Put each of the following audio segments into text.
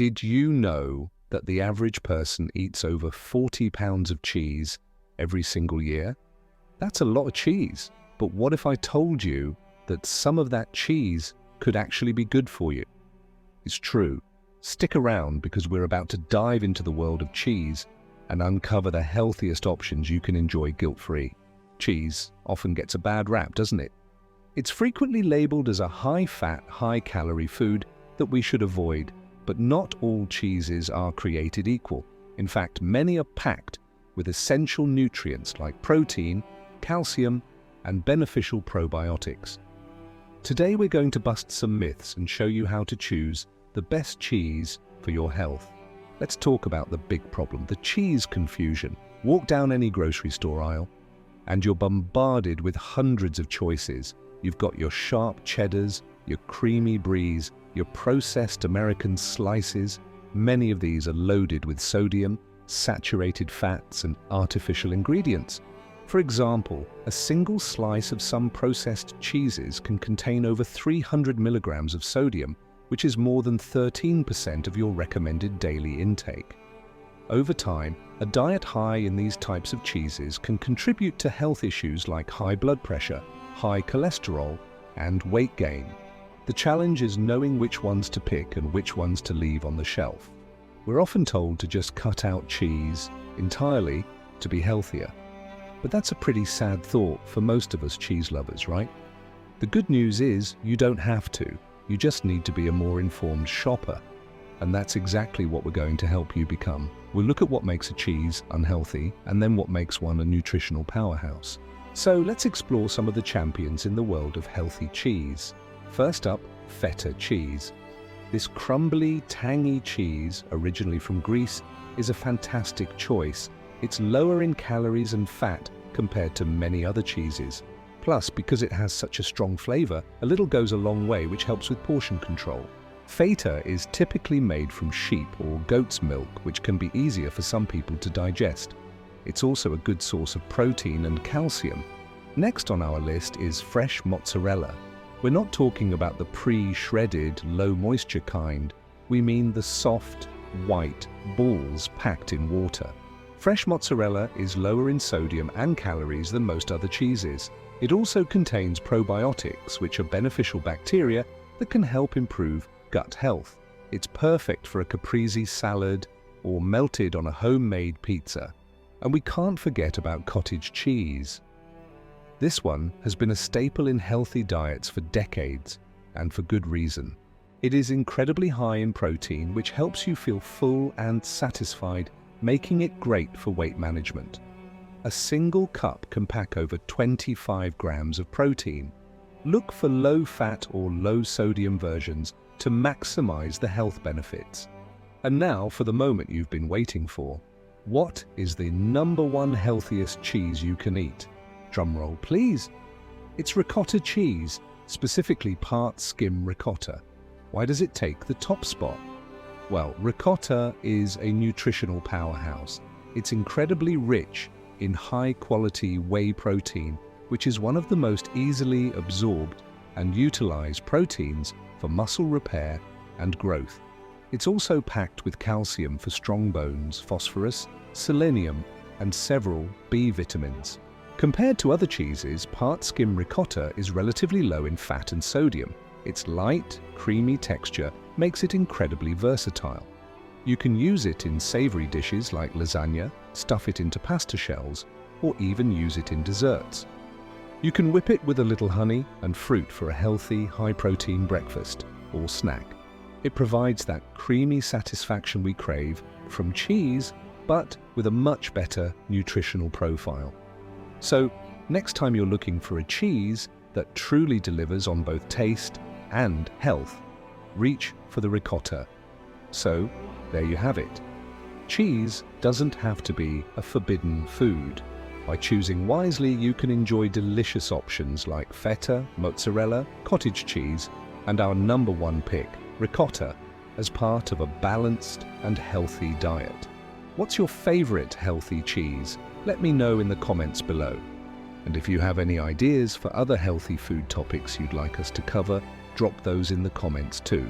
Did you know that the average person eats over 40 pounds of cheese every single year? That's a lot of cheese. But what if I told you that some of that cheese could actually be good for you? It's true. Stick around because we're about to dive into the world of cheese and uncover the healthiest options you can enjoy guilt-free. Cheese often gets a bad rap, doesn't it? It's frequently labeled as a high-fat, high-calorie food that we should avoid, but not all cheeses are created equal. In fact, many are packed with essential nutrients like protein, calcium, and beneficial probiotics. Today we're going to bust some myths and show you how to choose the best cheese for your health. Let's talk about the big problem, the cheese confusion. Walk down any grocery store aisle and you're bombarded with hundreds of choices. You've got your sharp cheddars, your creamy bries, your processed American slices. Many of these are loaded with sodium, saturated fats, and artificial ingredients. For example, a single slice of some processed cheeses can contain over 300 milligrams of sodium, which is more than 13% of your recommended daily intake. Over time, a diet high in these types of cheeses can contribute to health issues like high blood pressure, high cholesterol, and weight gain. The challenge is knowing which ones to pick and which ones to leave on the shelf. We're often told to just cut out cheese entirely to be healthier. But that's a pretty sad thought for most of us cheese lovers, right? The good news is you don't have to. You just need to be a more informed shopper. And that's exactly what we're going to help you become. We'll look at what makes a cheese unhealthy and then what makes one a nutritional powerhouse. So let's explore some of the champions in the world of healthy cheese. First up, Feta cheese. This crumbly, tangy cheese, originally from Greece, is a fantastic choice. It's lower in calories and fat compared to many other cheeses. Plus, because it has such a strong flavor, a little goes a long way, which helps with portion control. Feta is typically made from sheep or goat's milk, which can be easier for some people to digest. It's also a good source of protein and calcium. Next on our list is fresh mozzarella. We're not talking about the pre-shredded, low-moisture kind. We mean the soft, white balls packed in water. Fresh mozzarella is lower in sodium and calories than most other cheeses. It also contains probiotics, which are beneficial bacteria that can help improve gut health. It's perfect for a caprese salad or melted on a homemade pizza. And we can't forget about cottage cheese. This one has been a staple in healthy diets for decades, and for good reason. It is incredibly high in protein, which helps you feel full and satisfied, making it great for weight management. A single cup can pack over 25 grams of protein. Look for low-fat or low-sodium versions to maximize the health benefits. And now for the moment you've been waiting for. What is the #1 healthiest cheese you can eat? Drumroll, please. It's ricotta cheese, specifically part skim ricotta. Why does it take the top spot? Well, ricotta is a nutritional powerhouse. It's incredibly rich in high-quality whey protein, which is one of the most easily absorbed and utilized proteins for muscle repair and growth. It's also packed with calcium for strong bones, phosphorus, selenium, and several B vitamins. Compared to other cheeses, part skim ricotta is relatively low in fat and sodium. Its light, creamy texture makes it incredibly versatile. You can use it in savory dishes like lasagna, stuff it into pasta shells, or even use it in desserts. You can whip it with a little honey and fruit for a healthy, high-protein breakfast or snack. It provides that creamy satisfaction we crave from cheese, but with a much better nutritional profile. So, next time you're looking for a cheese that truly delivers on both taste and health, reach for the ricotta. So, there you have it. Cheese doesn't have to be a forbidden food. By choosing wisely, you can enjoy delicious options like feta, mozzarella, cottage cheese, and our #1 pick, ricotta, as part of a balanced and healthy diet. What's your favorite healthy cheese? Let me know in the comments below. And if you have any ideas for other healthy food topics you'd like us to cover, drop those in the comments too.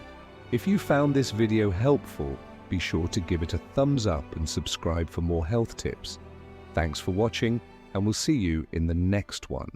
If you found this video helpful, be sure to give it a thumbs up and subscribe for more health tips. Thanks for watching, and we'll see you in the next one.